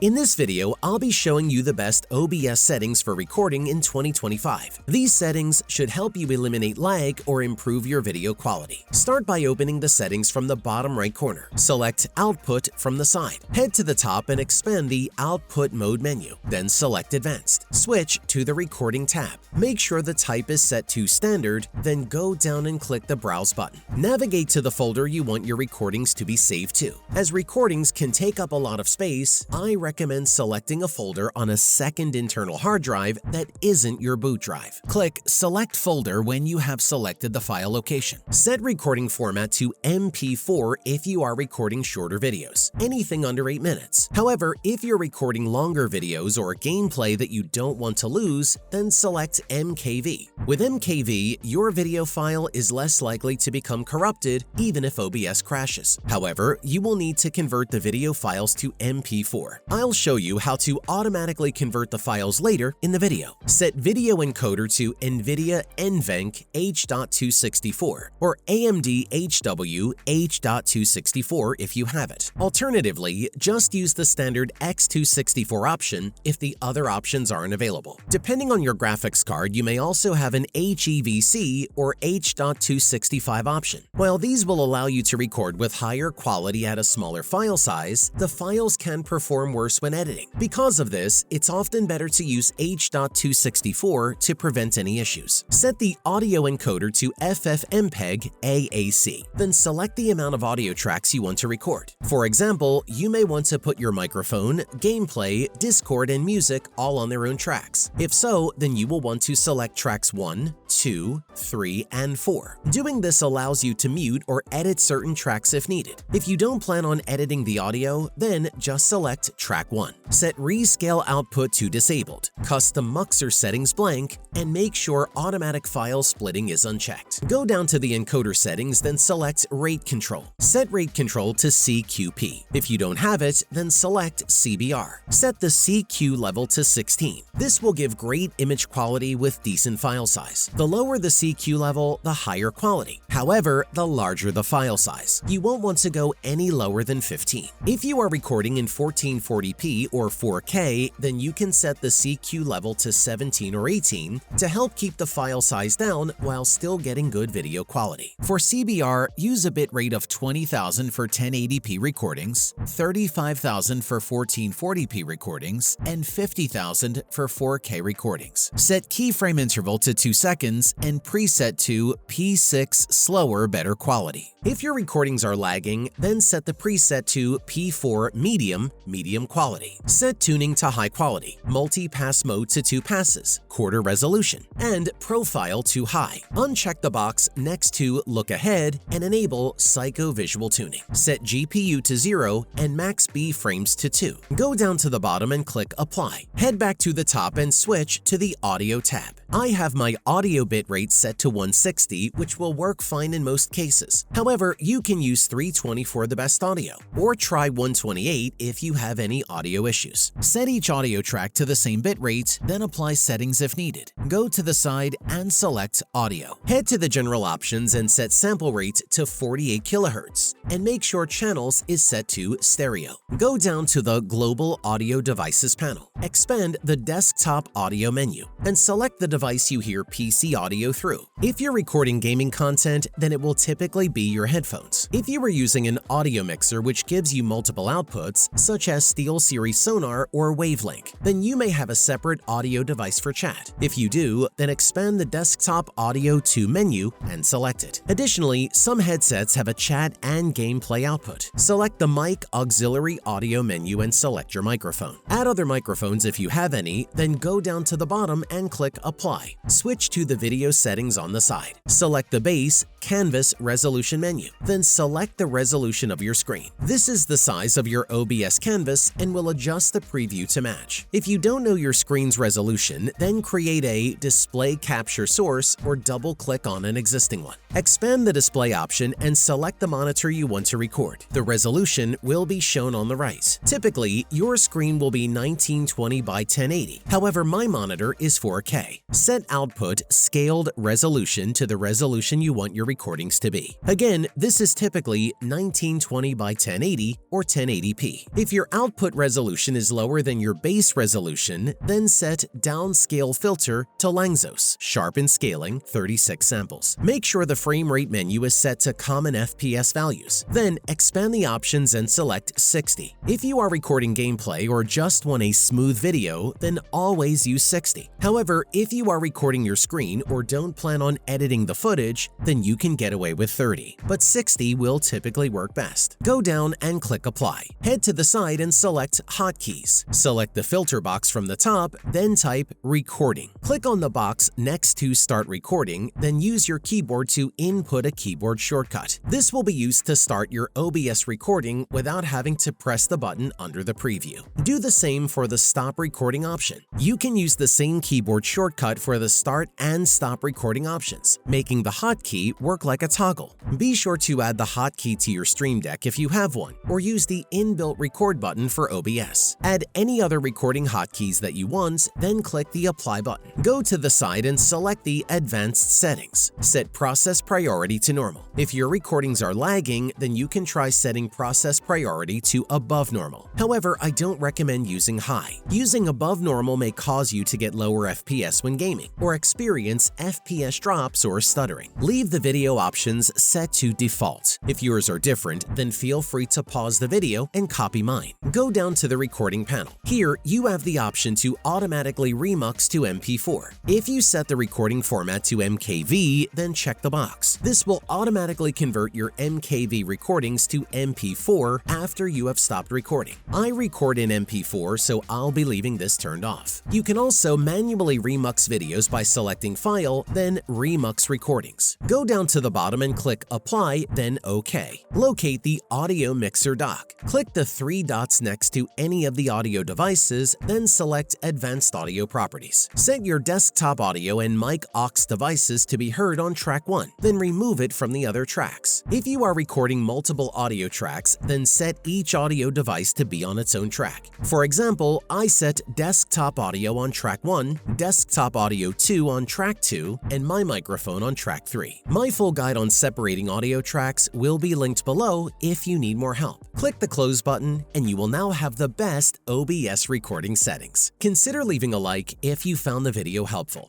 In this video, I'll be showing you the best OBS settings for recording in 2025. These settings should help you eliminate lag or improve your video quality. Start by opening the settings from the bottom right corner. Select Output from the side. Head to the top and expand the Output Mode menu. Then select Advanced. Switch to the Recording tab. Make sure the type is set to Standard, then go down and click the Browse button. Navigate to the folder you want your recordings to be saved to. As recordings can take up a lot of space, I recommend selecting a folder on a second internal hard drive that isn't your boot drive. Click Select Folder when you have selected the file location. Set recording format to MP4 if you are recording shorter videos, anything under 8 minutes. However, if you're recording longer videos or gameplay that you don't want to lose, then select MKV. With MKV, your video file is less likely to become corrupted even if OBS crashes. However, you will need to convert the video files to MP4. I'll show you how to automatically convert the files later in the video. Set video encoder to NVIDIA NVENC H.264 or AMD HW H.264 if you have it. Alternatively, just use the standard X264 option if the other options aren't available. Depending on your graphics card, you may also have an HEVC or H.265 option. While these will allow you to record with higher quality at a smaller file size, the files can perform worse when editing. Because of this, it's often better to use H.264 to prevent any issues. Set the audio encoder to FFmpeg AAC. Then select the amount of audio tracks you want to record. For example, you may want to put your microphone, gameplay, Discord, and music all on their own tracks. If so, then you will want to select tracks 1, 2, 3, and 4. Doing this allows you to mute or edit certain tracks if needed. If you don't plan on editing the audio, then just select track 1. Set Rescale Output to Disabled, Custom Muxer Settings blank, and make sure Automatic File Splitting is unchecked. Go down to the encoder settings, then select Rate Control. Set Rate Control to CQP. If you don't have it, then select CBR. Set the CQ level to 16. This will give great image quality with decent file size. The lower the CQ level, the higher quality. However, the larger the file size. You won't want to go any lower than 15. If you are recording in 1440p or 4K, then you can set the CQ level to 17 or 18 to help keep the file size down while still getting good video quality. For CBR, use a bitrate of 20,000 for 1080p recordings, 35,000 for 1440p recordings, and 50,000 for 4K recordings. Set keyframe interval to 2 seconds and preset to P6 slower, better quality. If your recordings are lagging, then set the preset to P4 medium quality. Set tuning to high quality, multi-pass mode to 2 passes, quarter resolution, and profile to high. Uncheck the box next to look ahead and enable psycho visual tuning. Set GPU to 0 and max B frames to 2. Go down to the bottom and click apply. Head back to the top and switch to the audio tab. I have my audio bitrate set to 160, which will work fine in most cases. However, you can use 320 for the best audio, or try 128 if you have any audio issues. Set each audio track to the same bitrate, then apply settings if needed. Go to the side and select Audio. Head to the general options and set sample rate to 48 kHz, and make sure channels is set to stereo. Go down to the Global Audio Devices panel. Expand the Desktop Audio menu, and select the device you hear PC audio through. If you're recording gaming content, then it will typically be your headphones. If you are using an audio mixer which gives you multiple outputs, such as SteelSeries Sonar or Wavelink, then you may have a separate audio device for chat. If you do, then expand the Desktop Audio 2 menu and select it. Additionally, some headsets have a chat and gameplay output. Select the Mic Auxiliary Audio menu and select your microphone. Add other microphones if you have any, then go down to the bottom and click Apply. Switch to the video settings on the side. Select the Base Canvas Resolution menu, then select the resolution of your screen. This is the size of your OBS canvas and will adjust the preview to match. If you don't know your screen's resolution, then create a display capture source or double-click on an existing one. Expand the display option and select the monitor you want to record. The resolution will be shown on the right. Typically, your screen will be 1920 1920 by 1080. However, my monitor is 4K. Set output scaled resolution to the resolution you want your recordings to be. Again, this is typically 1920 by 1080 or 1080p. If your output resolution is lower than your base resolution, then set downscale filter to Langsos, sharpen scaling 36 samples. Make sure the frame rate menu is set to common FPS values. Then expand the options and select 60. If you are recording gameplay or just want a smooth video, then always use 60. However, if you are recording your screen or don't plan on editing the footage, then you can get away with 30, but 60 will typically work best. Go down and click Apply. Head to the side and select Hotkeys. Select the filter box from the top, then type Recording. Click on the box next to Start Recording, then use your keyboard to input a keyboard shortcut. This will be used to start your OBS recording without having to press the button under the preview. Do the same for the Stop Recording option. You can use the same keyboard shortcut for the Start and Stop Recording options, making the hotkey work like a toggle. Be sure to add the hotkey to your Stream Deck if you have one, or use the inbuilt record button for OBS. Add any other recording hotkeys that you want, then click the Apply button. Go to the side and select the Advanced Settings. Set process priority to normal. If your recordings are lagging, then you can try setting process priority to above normal. However, I don't recommend using high. Using above normal may cause you to get lower FPS when gaming, or experience FPS drops or stuttering. Leave the video options set to default. If yours are different, then feel free to pause the video and copy mine. Go down to the recording panel. Here, you have the option to automatically remux to MP4. If you set the recording format to MKV, then check the box. This will automatically convert your MKV recordings to MP4 after you have stopped recording. I record in MP4, so I'll be leaving this turned off. You can also manually remux videos by selecting File, then Remux Recordings. Go down to the bottom and click Apply, then OK. Locate the audio mixer dock. Click the three dots next to any of the audio devices, then select Advanced Audio Properties. Set your desktop audio and mic aux devices to be heard on track 1, then remove it from the other tracks. If you are recording multiple audio tracks, then set each audio device to be on its own track. For example, I set desktop audio on track 1, desktop audio 2 on track 2, and my microphone on track 3. My full guide on separating audio tracks will be linked below if you need more help. Click the close button and you will now have the best OBS recording settings. Consider leaving a like if you found the video helpful.